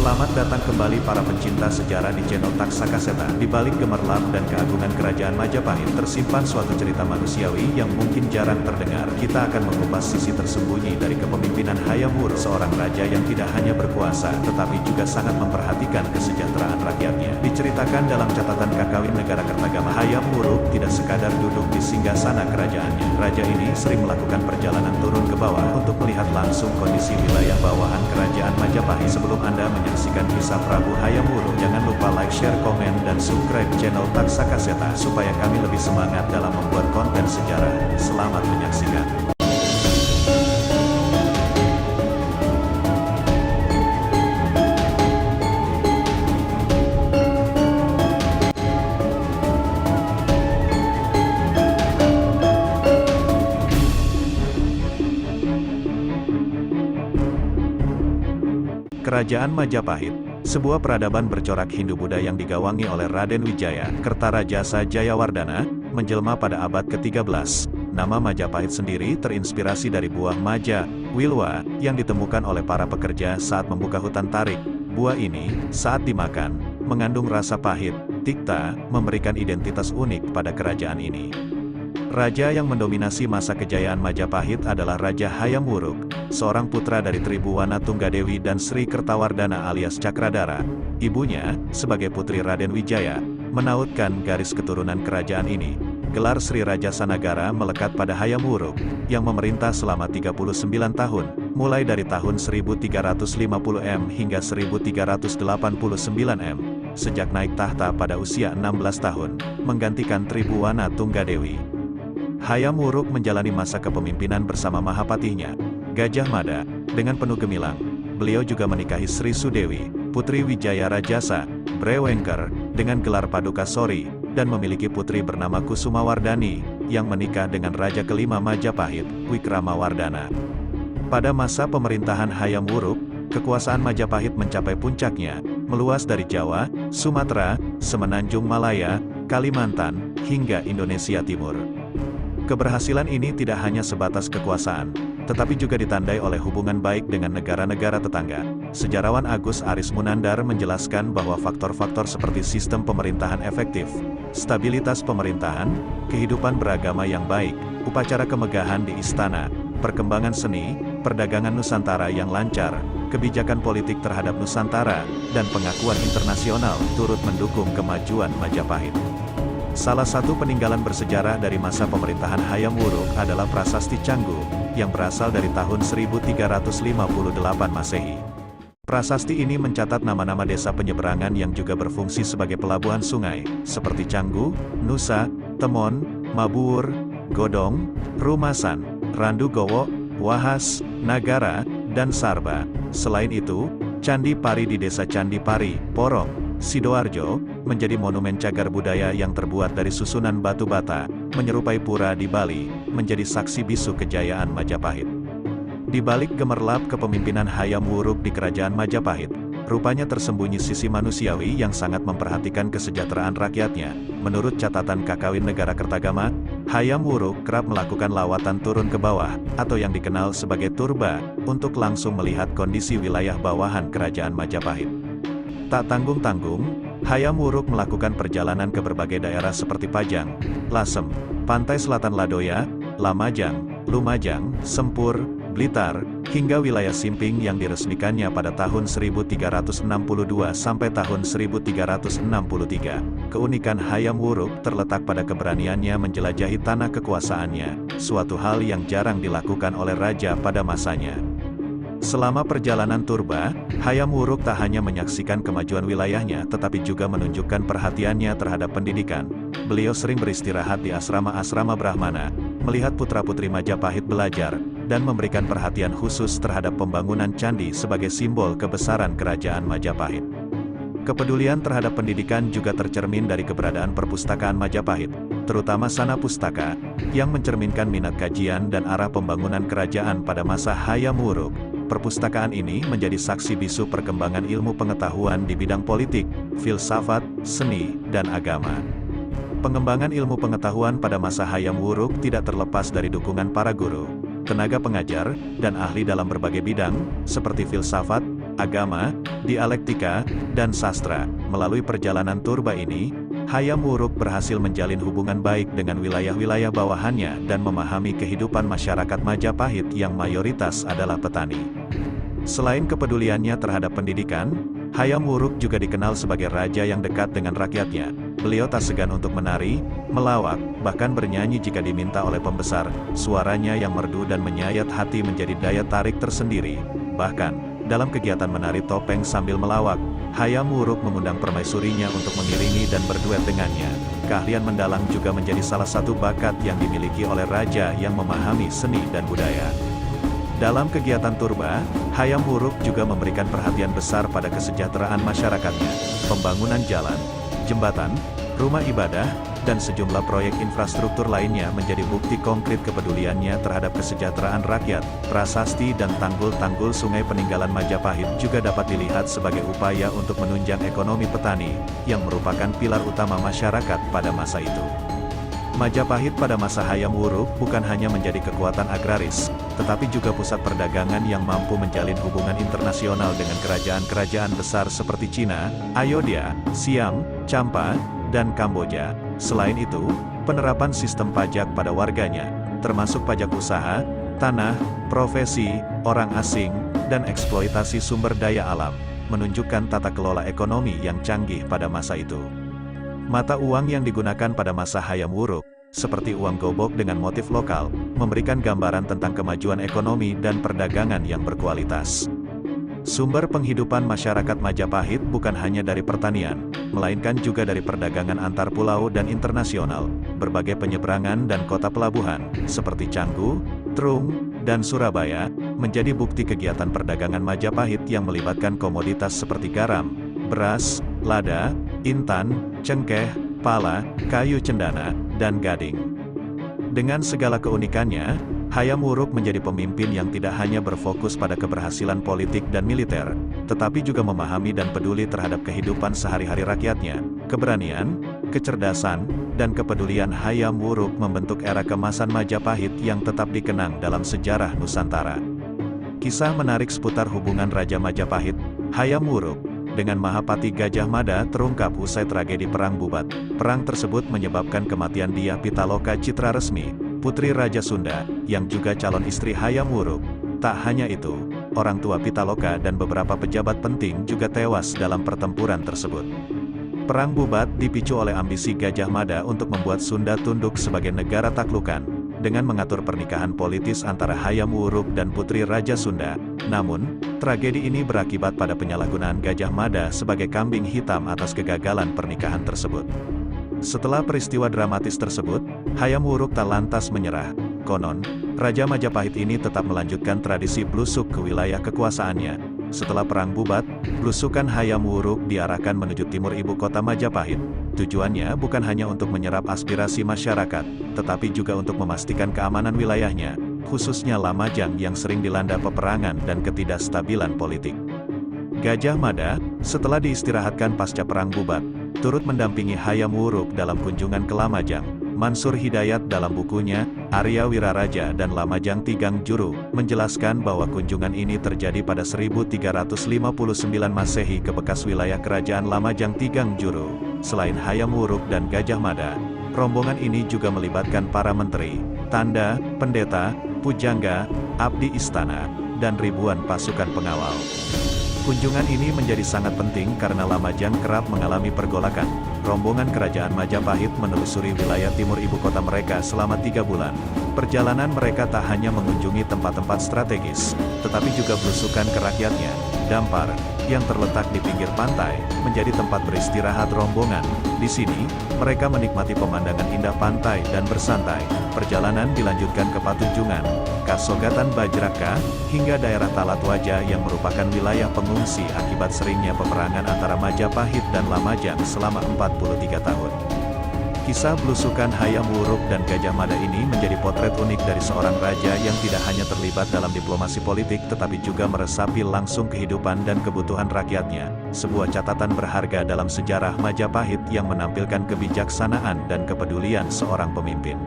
Selamat datang kembali para pencinta sejarah di channel Taksa Kaseta. Di balik gemerlap dan keagungan kerajaan Majapahit tersimpan suatu cerita manusiawi yang mungkin jarang terdengar. Kita akan mengupas sisi tersembunyi dari kepemimpinan Hayam Wuruk, seorang raja yang tidak hanya berkuasa, tetapi juga sangat memperhatikan kesejahteraan rakyatnya. Diceritakan dalam catatan Kakawin Negara Kertagama, Hayam Wuruk tidak sekadar duduk di singgasana kerajaannya. Raja ini sering melakukan perjalanan turun ke bawah untuk melihat langsung kondisi wilayah bawahan kerajaan Majapahit. Sebelum Anda menyaksikan kisah Prabu Hayam Wuruk, jangan lupa like, share, komen, dan subscribe channel Taksa Kaseta supaya kami lebih semangat dalam membuat konten sejarah. Selamat menyaksikan. Kerajaan Majapahit, sebuah peradaban bercorak Hindu-Buddha yang digawangi oleh Raden Wijaya Kertarajasa Jayawardhana, menjelma pada abad ke-13. Nama Majapahit sendiri terinspirasi dari buah maja, wilwa, yang ditemukan oleh para pekerja saat membuka hutan tarik. Buah ini, saat dimakan, mengandung rasa pahit, tikta, memberikan identitas unik pada kerajaan ini. Raja yang mendominasi masa kejayaan Majapahit adalah Raja Hayam Wuruk, seorang putra dari Tribuwana Tunggadewi dan Sri Kertawardhana alias Cakradara. Ibunya, sebagai putri Raden Wijaya, menautkan garis keturunan kerajaan ini. Gelar Sri Raja Sanagara melekat pada Hayam Wuruk, yang memerintah selama 39 tahun, mulai dari tahun 1350 hingga 1389 sejak naik tahta pada usia 16 tahun, menggantikan Tribuwana Tunggadewi. Hayam Wuruk menjalani masa kepemimpinan bersama Mahapatihnya, Gajah Mada, dengan penuh gemilang. Beliau juga menikahi Sri Sudewi, putri Wijaya Rajasa, Brewengker, dengan gelar Paduka Sori, dan memiliki putri bernama Kusumawardhani, yang menikah dengan Raja kelima Majapahit, Wikramawardhana. Pada masa pemerintahan Hayam Wuruk, kekuasaan Majapahit mencapai puncaknya, meluas dari Jawa, Sumatera, Semenanjung Malaya, Kalimantan, hingga Indonesia Timur. Keberhasilan ini tidak hanya sebatas kekuasaan, tetapi juga ditandai oleh hubungan baik dengan negara-negara tetangga. Sejarawan Agus Aris Munandar menjelaskan bahwa faktor-faktor seperti sistem pemerintahan efektif, stabilitas pemerintahan, kehidupan beragama yang baik, upacara kemegahan di istana, perkembangan seni, perdagangan Nusantara yang lancar, kebijakan politik terhadap Nusantara, dan pengakuan internasional turut mendukung kemajuan Majapahit. Salah satu peninggalan bersejarah dari masa pemerintahan Hayam Wuruk adalah Prasasti Canggu, yang berasal dari tahun 1358 Masehi. Prasasti ini mencatat nama-nama desa penyeberangan yang juga berfungsi sebagai pelabuhan sungai, seperti Canggu, Nusa, Temon, Mabuwur, Godong, Rumasan, Randugowo, Wahas, Nagara, dan Sarba. Selain itu, Candi Pari di desa Candi Pari, Porong, Sidoarjo, menjadi monumen cagar budaya yang terbuat dari susunan batu bata, menyerupai pura di Bali, menjadi saksi bisu kejayaan Majapahit. Di balik gemerlap kepemimpinan Hayam Wuruk di kerajaan Majapahit, rupanya tersembunyi sisi manusiawi yang sangat memperhatikan kesejahteraan rakyatnya. Menurut catatan Kakawin Negara Kertagama, Hayam Wuruk kerap melakukan lawatan turun ke bawah, atau yang dikenal sebagai turba, untuk langsung melihat kondisi wilayah bawahan kerajaan Majapahit. Tak tanggung-tanggung, Hayam Wuruk melakukan perjalanan ke berbagai daerah seperti Pajang, Lasem, Pantai Selatan Ladoya, Lamajang, Lumajang, Sempur, Blitar, hingga wilayah Simping yang diresmikannya pada tahun 1362 sampai tahun 1363. Keunikan Hayam Wuruk terletak pada keberaniannya menjelajahi tanah kekuasaannya, suatu hal yang jarang dilakukan oleh raja pada masanya. Selama perjalanan turba, Hayam Wuruk tak hanya menyaksikan kemajuan wilayahnya tetapi juga menunjukkan perhatiannya terhadap pendidikan. Beliau sering beristirahat di asrama-asrama Brahmana, melihat putra-putri Majapahit belajar, dan memberikan perhatian khusus terhadap pembangunan candi sebagai simbol kebesaran kerajaan Majapahit. Kepedulian terhadap pendidikan juga tercermin dari keberadaan perpustakaan Majapahit, terutama Sana Pustaka, yang mencerminkan minat kajian dan arah pembangunan kerajaan pada masa Hayam Wuruk. Perpustakaan ini menjadi saksi bisu perkembangan ilmu pengetahuan di bidang politik, filsafat, seni, dan agama. Pengembangan ilmu pengetahuan pada masa Hayam Wuruk tidak terlepas dari dukungan para guru, tenaga pengajar, dan ahli dalam berbagai bidang, seperti filsafat, agama, dialektika, dan sastra. Melalui perjalanan Turba ini, Hayam Wuruk berhasil menjalin hubungan baik dengan wilayah-wilayah bawahannya dan memahami kehidupan masyarakat Majapahit yang mayoritas adalah petani. Selain kepeduliannya terhadap pendidikan, Hayam Wuruk juga dikenal sebagai raja yang dekat dengan rakyatnya. Beliau tak segan untuk menari, melawak, bahkan bernyanyi jika diminta oleh pembesar. Suaranya yang merdu dan menyayat hati menjadi daya tarik tersendiri. Bahkan, dalam kegiatan menari topeng sambil melawak, Hayam Wuruk mengundang permaisurinya untuk mengiringi dan berduet dengannya. Keahlian mendalang juga menjadi salah satu bakat yang dimiliki oleh raja yang memahami seni dan budaya. Dalam kegiatan Turba, Hayam Wuruk juga memberikan perhatian besar pada kesejahteraan masyarakatnya. Pembangunan jalan, jembatan, rumah ibadah, dan sejumlah proyek infrastruktur lainnya menjadi bukti konkret kepeduliannya terhadap kesejahteraan rakyat. Prasasti dan tanggul-tanggul sungai peninggalan Majapahit juga dapat dilihat sebagai upaya untuk menunjang ekonomi petani, yang merupakan pilar utama masyarakat pada masa itu. Majapahit pada masa Hayam Wuruk bukan hanya menjadi kekuatan agraris, tetapi juga pusat perdagangan yang mampu menjalin hubungan internasional dengan kerajaan-kerajaan besar seperti Cina, Ayodhya, Siam, Champa, dan Kamboja. Selain itu, penerapan sistem pajak pada warganya, termasuk pajak usaha, tanah, profesi, orang asing, dan eksploitasi sumber daya alam, menunjukkan tata kelola ekonomi yang canggih pada masa itu. Mata uang yang digunakan pada masa Hayam Wuruk, seperti uang gobok dengan motif lokal, memberikan gambaran tentang kemajuan ekonomi dan perdagangan yang berkualitas. Sumber penghidupan masyarakat Majapahit bukan hanya dari pertanian, melainkan juga dari perdagangan antar pulau dan internasional. Berbagai penyeberangan dan kota pelabuhan, seperti Canggu, Trung, dan Surabaya, menjadi bukti kegiatan perdagangan Majapahit yang melibatkan komoditas seperti garam, beras, lada, intan, cengkeh, pala, kayu cendana, dan gading. Dengan segala keunikannya, Hayam Wuruk menjadi pemimpin yang tidak hanya berfokus pada keberhasilan politik dan militer, tetapi juga memahami dan peduli terhadap kehidupan sehari-hari rakyatnya. Keberanian, kecerdasan, dan kepedulian Hayam Wuruk membentuk era kemasan Majapahit yang tetap dikenang dalam sejarah Nusantara. Kisah menarik seputar hubungan Raja Majapahit, Hayam Wuruk, dengan Mahapati Gajah Mada terungkap usai tragedi Perang Bubat. Perang tersebut menyebabkan kematian Dyah Pitaloka Citra Resmi, putri Raja Sunda, yang juga calon istri Hayam Wuruk. Tak hanya itu, orang tua Pitaloka dan beberapa pejabat penting juga tewas dalam pertempuran tersebut. Perang Bubat dipicu oleh ambisi Gajah Mada untuk membuat Sunda tunduk sebagai negara taklukan, dengan mengatur pernikahan politis antara Hayam Wuruk dan putri Raja Sunda. Namun, tragedi ini berakibat pada penyalahgunaan Gajah Mada sebagai kambing hitam atas kegagalan pernikahan tersebut. Setelah peristiwa dramatis tersebut, Hayam Wuruk tak lantas menyerah. Konon, Raja Majapahit ini tetap melanjutkan tradisi blusuk ke wilayah kekuasaannya. Setelah Perang Bubat, blusukan Hayam Wuruk diarahkan menuju timur ibu kota Majapahit. Tujuannya bukan hanya untuk menyerap aspirasi masyarakat, tetapi juga untuk memastikan keamanan wilayahnya, khususnya Lamajang yang sering dilanda peperangan dan ketidakstabilan politik. Gajah Mada, setelah diistirahatkan pasca Perang Bubat, turut mendampingi Hayam Wuruk dalam kunjungan ke Lamajang. Mansur Hidayat dalam bukunya, Arya Wiraraja dan Lamajang Tigang Juru, menjelaskan bahwa kunjungan ini terjadi pada 1359 Masehi ke bekas wilayah kerajaan Lamajang Tigang Juru. Selain Hayam Wuruk dan Gajah Mada, rombongan ini juga melibatkan para menteri, tanda, pendeta, pujangga, abdi istana, dan ribuan pasukan pengawal. Kunjungan ini menjadi sangat penting karena Lamajang kerap mengalami pergolakan. Rombongan kerajaan Majapahit menelusuri wilayah timur ibu kota mereka selama 3 bulan. Perjalanan mereka tak hanya mengunjungi tempat-tempat strategis, tetapi juga belusukan ke rakyatnya. Dampar, yang terletak di pinggir pantai, menjadi tempat beristirahat rombongan. Di sini, mereka menikmati pemandangan indah pantai dan bersantai. Perjalanan dilanjutkan ke Patunjungan, Kasogatan Bajraka, hingga daerah Talat Wajah yang merupakan wilayah pengungsi akibat seringnya peperangan antara Majapahit dan Lamajang selama 43 tahun. Kisah belusukan Hayam Wuruk dan Gajah Mada ini menjadi potret unik dari seorang raja yang tidak hanya terlibat dalam diplomasi politik tetapi juga meresapi langsung kehidupan dan kebutuhan rakyatnya. Sebuah catatan berharga dalam sejarah Majapahit yang menampilkan kebijaksanaan dan kepedulian seorang pemimpin.